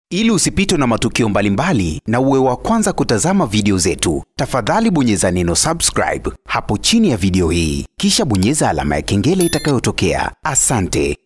Ili usipitwe na matukio mbalimbali na uwe wa kwanza kutazama video zetu, tafadhali bonyeza neno subscribe hapo chini ya video hii, kisha bonyeza alama ya kengele itakayotokea. Asante.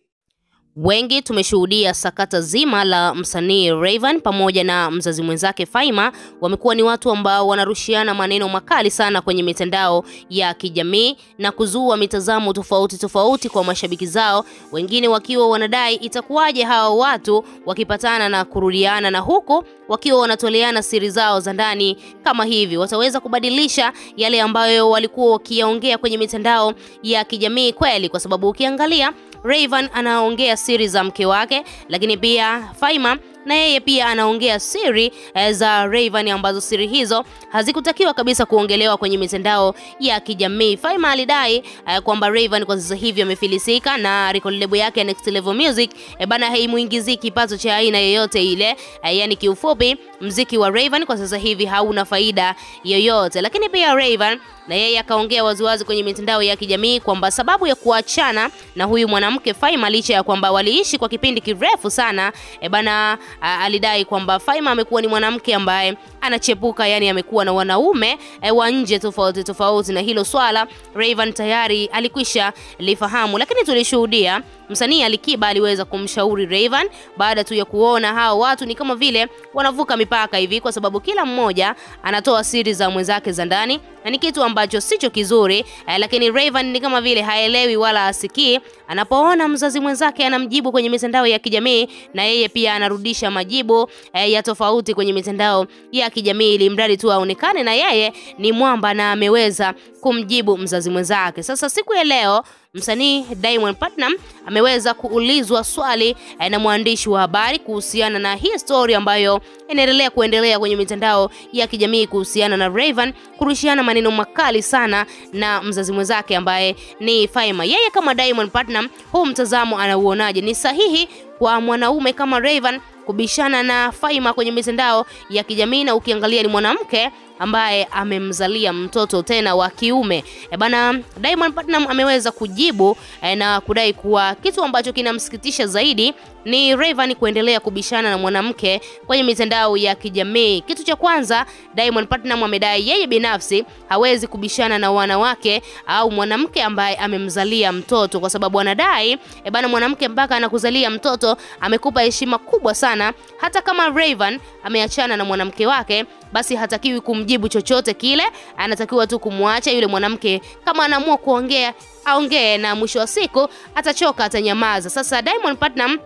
Wengi tumeshuhudia sakata zima la msanii Rayvanny pamoja na mzazi mwenzake Faima. Wamekuwa ni watu ambao wanarushiana maneno makali sana kwenye mitandao ya kijamii na kuzua mitazamo tofauti kwa mashabiki zao, wengine wakiwa wanadai itakuwaje hao watu wakipatana na kurudiana, na huko wakiwa wanatoleana siri zao za ndani kama hivi. Wataweza kubadilisha yale ambayo walikuwa wakiyaongea kwenye mitandao ya kijamii kweli? Kwa sababu ukiangalia Rayvanny anaongea siri za mke wake, lakini pia Faima na yeye pia anaongea siri za Rayvanny ambazo siri hizo hazikutakiwa kabisa kuongelewa kwenye mitandao ya kijamii. Faima alidai kwamba Rayvanny kwa sasa hivi amefilisika na record label yake Next Level Music bana haimuingizi kipato cha aina yoyote ile. Yani kiufupi mziki wa Rayvanny kwa sasa hivi hauna faida yoyote. Lakini pia Rayvanny na yeye akaongea waziwazi kwenye mitandao ya kijamii kwamba sababu ya kuachana na huyu mwanamke Faima, licha ya kwamba waliishi kwa kipindi kirefu sana, bana alidai kwamba Faima amekuwa ni mwanamke ambaye anachepuka, yani amekuwa na wanaume wa nje tofauti, na hilo swala Rayvanny tayari alikwisha lifahamu. Lakini tulishuhudia msanii Alikiba aliweza kumshauri Rayvanny baada tu ya kuona hao watu ni kama vile wanavuka mipaka hivi, kwa sababu kila mmoja anatoa siri za mwenzake za ndani, na ni kitu ambacho sicho kizuri. Lakini Rayvanny ni kama vile haelewi wala asikii anapoona mzazi mwenzake anamjibu kwenye mitandao ya kijamii, na yeye pia anarudisha majibu ya tofauti kwenye mitandao ya kijamii, ili mradi tu aonekane na yeye ni mwamba na ameweza kumjibu mzazi mwenzake. Sasa siku ya leo msanii Diamond Platnumz ameweza kuulizwa swali na mwandishi wa habari kuhusiana na hii story ambayo inaendelea kwenye mitandao ya kijamii kuhusiana na Rayvanny kurushiana maneno makali sana na mzazi mwenzake ambaye ni Faima. Yeye kama Diamond Platnumz, huu mtazamo anauonaje? Ni sahihi kwa mwanaume kama Rayvanny kubishana na Faima kwenye mitandao ya kijamii, na ukiangalia ni mwanamke ambaye amemzalia mtoto tena wa kiume? Bana, Diamond Platnumz ameweza kujibu na kudai kuwa kitu ambacho kinamsikitisha zaidi ni Rayvanny kuendelea kubishana na mwanamke kwenye mitandao ya kijamii. Kitu cha kwanza, Diamond Platnumz amedai yeye binafsi hawezi kubishana na wanawake au mwanamke ambaye amemzalia mtoto, kwa sababu anadai bana, mwanamke mpaka anakuzalia mtoto amekupa heshima kubwa sana. Hata kama Rayvanny ameachana na mwanamke wake, basi hatakiwi kumjibu chochote kile, anatakiwa tu kumwacha yule mwanamke. Kama anaamua kuongea aongee, na mwisho wa siku atachoka, atanyamaza. Sasa Diamond Platnumz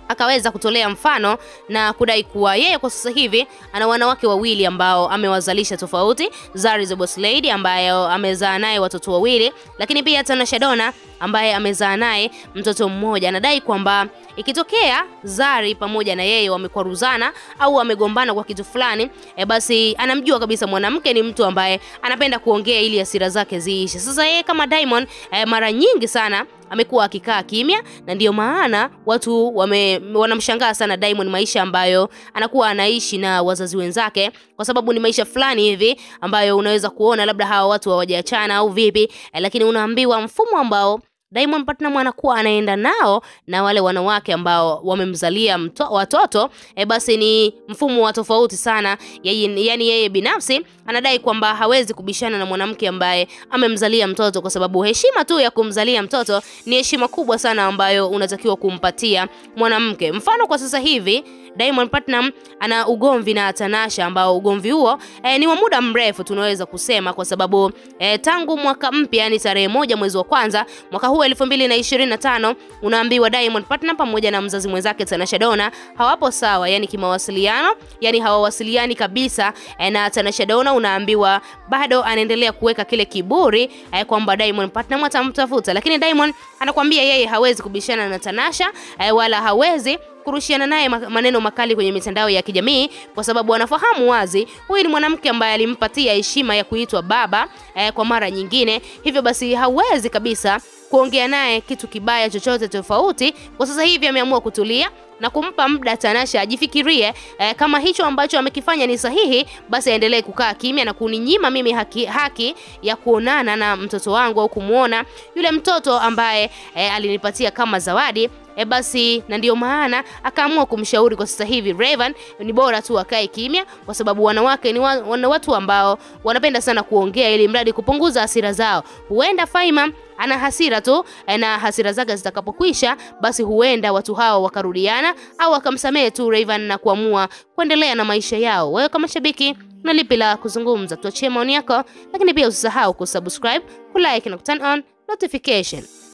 akaweza kutolea mfano na kudai kuwa yeye kwa sasa hivi ana wanawake wawili ambao amewazalisha tofauti. Zari the Boss Lady ambaye amezaa naye watoto wawili, lakini pia Tanasha Donna ambaye amezaa naye mtoto mmoja. Anadai kwamba ikitokea Zari pamoja na yeye wamekwaruzana au wamegombana kwa kitu fulani, basi anamjua kabisa mwanamke ni mtu ambaye anapenda kuongea ili hasira zake ziishe. Sasa yeye kama Diamond mara nyingi sana amekuwa akikaa kimya, na ndio maana watu wanamshangaa sana Diamond maisha ambayo anakuwa anaishi na wazazi wenzake, kwa sababu ni maisha fulani hivi ambayo unaweza kuona labda hawa watu hawajaachana au vipi, lakini unaambiwa mfumo ambao Diamond Platnumz anakuwa anaenda nao na wale wanawake ambao wamemzalia watoto, basi ni mfumo wa tofauti sana. Yani yeye binafsi anadai kwamba hawezi kubishana na mwanamke ambaye amemzalia mtoto, kwa sababu heshima tu ya kumzalia mtoto ni heshima kubwa sana ambayo unatakiwa kumpatia mwanamke. Mfano, kwa sasa hivi Diamond Platnumz ana ugomvi na Tanasha, ambao ugomvi huo ni wa muda mrefu tunaweza kusema, kwa sababu tangu mwaka mpya, yani tarehe 1 mwezi wa kwanza mwaka huu 2025, unaambiwa Diamond Platnumz pamoja na mzazi mwenzake Tanasha Donna hawapo sawa, yani kimawasiliano, yani hawawasiliani kabisa. Na Tanasha Donna unaambiwa bado anaendelea kuweka kile kiburi kwamba Diamond Platnumz atamtafuta, lakini Diamond anakuambia yeye hawezi kubishana na Tanasha wala hawezi kurushiana naye maneno makali kwenye mitandao ya kijamii, kwa sababu anafahamu wazi huyu ni mwanamke ambaye alimpatia heshima ya kuitwa baba kwa mara nyingine. Hivyo basi hawezi kabisa kuongea naye kitu kibaya chochote tofauti. Kwa sasa hivi ameamua kutulia na kumpa muda Tanasha ajifikirie kama hicho ambacho amekifanya ni sahihi, basi aendelee kukaa kimya na kuninyima mimi haki ya kuonana na mtoto wangu au kumuona yule mtoto ambaye alinipatia kama zawadi. Basi na ndio maana akaamua kumshauri kwa sasa hivi Rayvanny ni bora tu akae kimya, kwa sababu wanawake ni watu ambao wanapenda sana kuongea ili mradi kupunguza hasira zao. Huenda Faima ana hasira tu, na hasira zake zitakapokwisha basi huenda watu hao wakarudiana au wakamsamehe tu Rayvanny na kuamua kuendelea na maisha yao. Wewe kama shabiki na lipi la kuzungumza? Tuachie maoni yako, lakini pia usisahau kusubscribe, kulike na kuturn on notification.